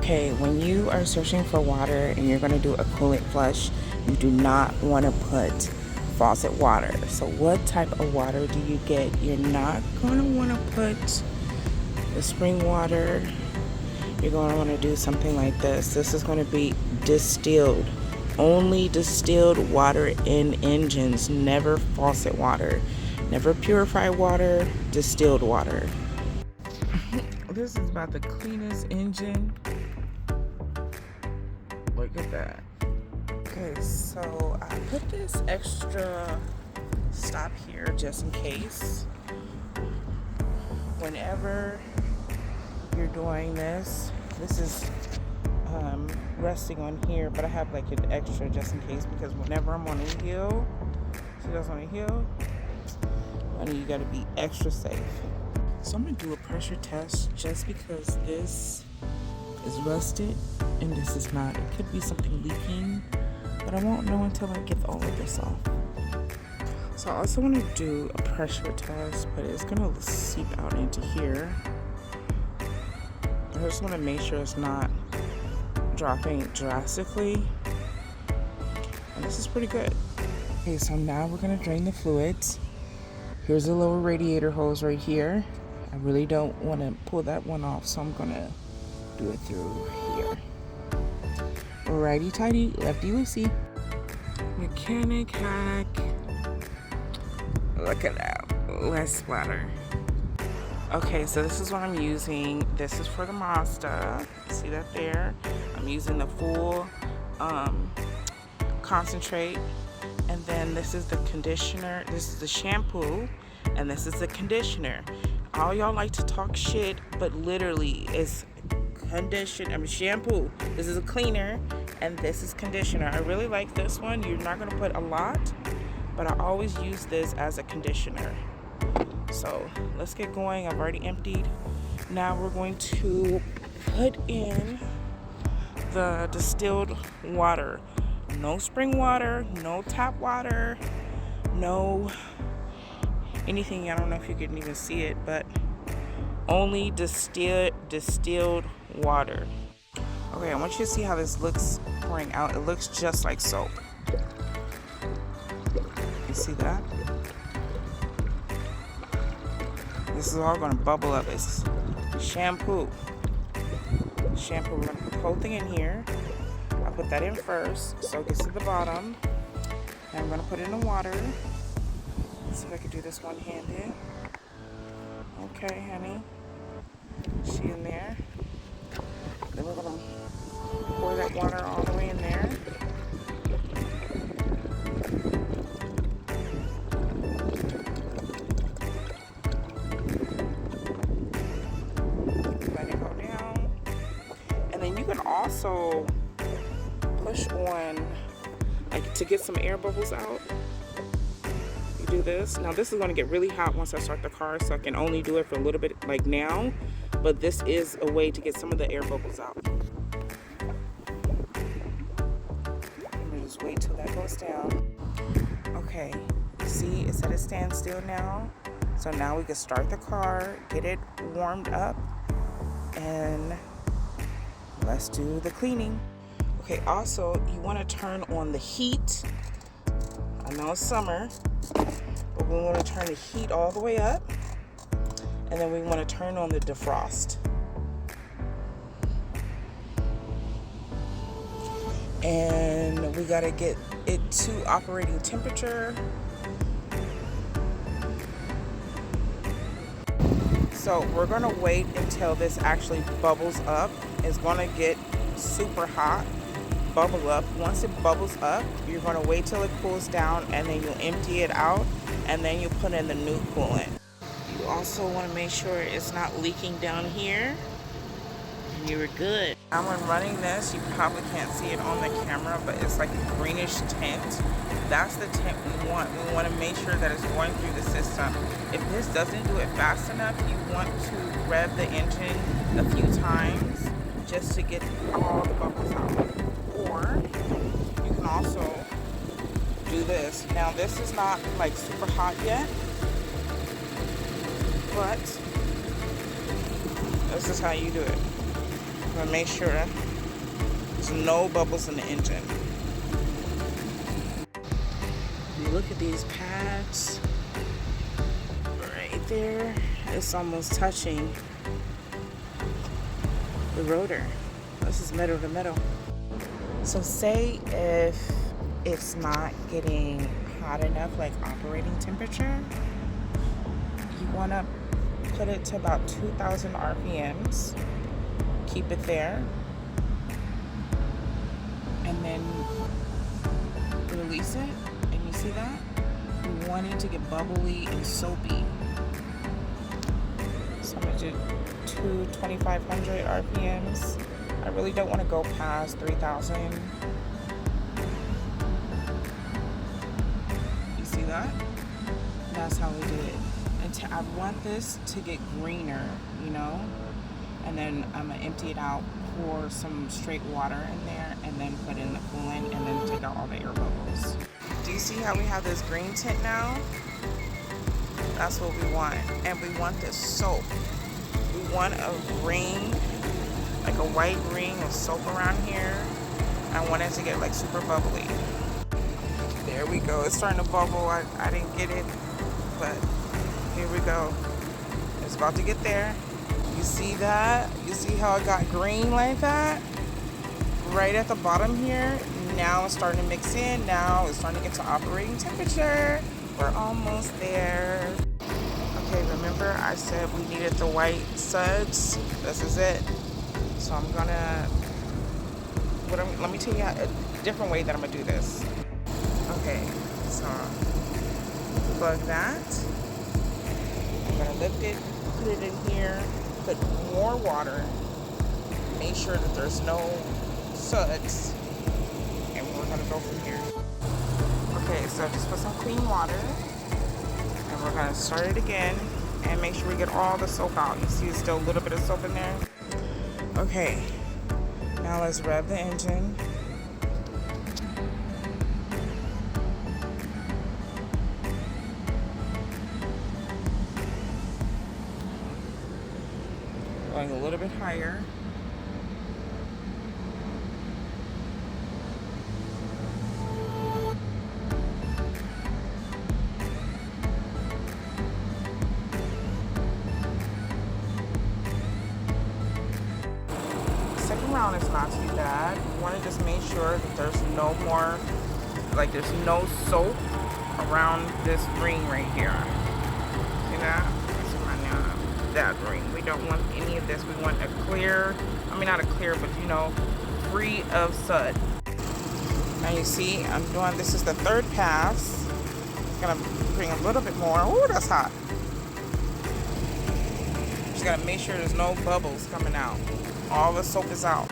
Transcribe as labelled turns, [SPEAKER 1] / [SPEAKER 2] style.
[SPEAKER 1] Okay, when you are searching for water and you're going to do a coolant flush, you do not want to put faucet water. So what type of water do you get? You're not going to want to put the spring water. You're going to want to do something like this. This is going to be distilled. Only distilled water in engines, never faucet water. Never purified water, distilled water. This is about the cleanest engine. Look at that. Okay, so I put this extra stop here just in case. Whenever you're doing this is resting on here, but I have like an extra just in case, because whenever I'm on a hill, see that's on a hill, honey, you gotta be extra safe. So I'm gonna do a pressure test just because this is rusted and this is not. It could be something leaking, but I won't know until I get all of this off. So I also want to do a pressure test, but it's gonna seep out into here. I just want to make sure it's not dropping drastically, and this is pretty good. Okay, so now we're gonna drain the fluids. Here's a lower radiator hose right here. I really don't want to pull that one off, so I'm gonna do it through here. Righty tighty, lefty loosey. Mechanic hack. Look at that, less splatter. Okay, so this is what I'm using. This is for the Mazda. See that there? I'm using the full concentrate. And then this is the conditioner. This is the shampoo. And this is the conditioner. All y'all like to talk shit, but literally it's shampoo. This is a cleaner, and this is conditioner. I really like this one. You're not gonna put a lot, but I always use this as a conditioner. So let's get going. I've already emptied. Now we're going to put in the distilled water. No spring water, no tap water, no anything. I don't know if you can even see it, but only distilled water. Okay, I want you to see how this looks pouring out. It looks just like soap. You see that? This is all going to bubble up. It's shampoo. Shampoo. We're going to put the whole thing in here. I put that in first so it gets to the bottom. And I'm going to put it in the water. Let's see if I can do this one-handed. Okay, honey. She in there. Then we're going to pour that water all the way in there. Also push on, like, to get some air bubbles out. You do this. Now this is going to get really hot once I start the car, so I can only do it for a little bit like now, but this is a way to get some of the air bubbles out. Let me just wait till that goes down. Okay, you see it's at a standstill now, so now we can start the car, get it warmed up, and let's do the cleaning. Okay, also you want to turn on the heat. I know it's summer, but we want to turn the heat all the way up, and then we want to turn on the defrost. And we got to get it to operating temperature. So we're going to wait until this actually bubbles up. It's going to get super hot, bubble up. Once it bubbles up, you're going to wait till it cools down, and then you'll empty it out, and then you put in the new coolant. You also want to make sure it's not leaking down here, and you're good. Now when running this, you probably can't see it on the camera, but it's like a greenish tint. That's the tint we want. We want to make sure that it's going through the system. If this doesn't do it fast enough, you want to rev the engine a few times just to get all the bubbles out. Or you can also do this. Now this is not like super hot yet, but this is how you do it. gonna make sure there's no bubbles in the engine. You look at these pads right there, it's almost touching the rotor. This is metal to metal. So say if it's not getting hot enough, like operating temperature, you want to put it to about 2,000 RPMs, keep it there, and then release it. And you see that? You want it to get bubbly and soapy. So I'm going to do 2,500 RPMs. I really don't want to go past 3,000. You see that? That's how we do it. And I want this to get greener, you know? And then I'm going to empty it out, pour some straight water in there, and then put in the coolant, and then take out all the air bubbles. Do you see how we have this green tint now? That's what we want. And we want this soap. We want a ring, like a white ring of soap around here. I want it to get like super bubbly. There we go. It's starting to bubble. I didn't get it, but here we go. It's about to get there. You see that? You see how it got green like that? Right at the bottom here. Now it's starting to mix in. Now it's starting to get to operating temperature. We're almost there. Okay, remember I said we needed the white suds? This is it. So I'm gonna, let me tell you a different way that I'm gonna do this. Okay, so plug that. I'm gonna lift it, put it in here, put more water, make sure that there's no suds, and we're gonna go from here. Okay, so just put some clean water, and we're gonna start it again, and make sure we get all the soap out. You see there's still a little bit of soap in there? Okay, now let's rev the engine. Going a little bit higher. Second round is not too bad. You want to just make sure that there's no more, like there's no soap around this ring right here. See that? That ring. We don't want any of this. We want a clear, I mean not a clear, but you know, free of sud. Now you see, I'm doing, this is the third pass. Gonna bring a little bit more. Ooh, that's hot. Just gotta make sure there's no bubbles coming out. All the soap is out.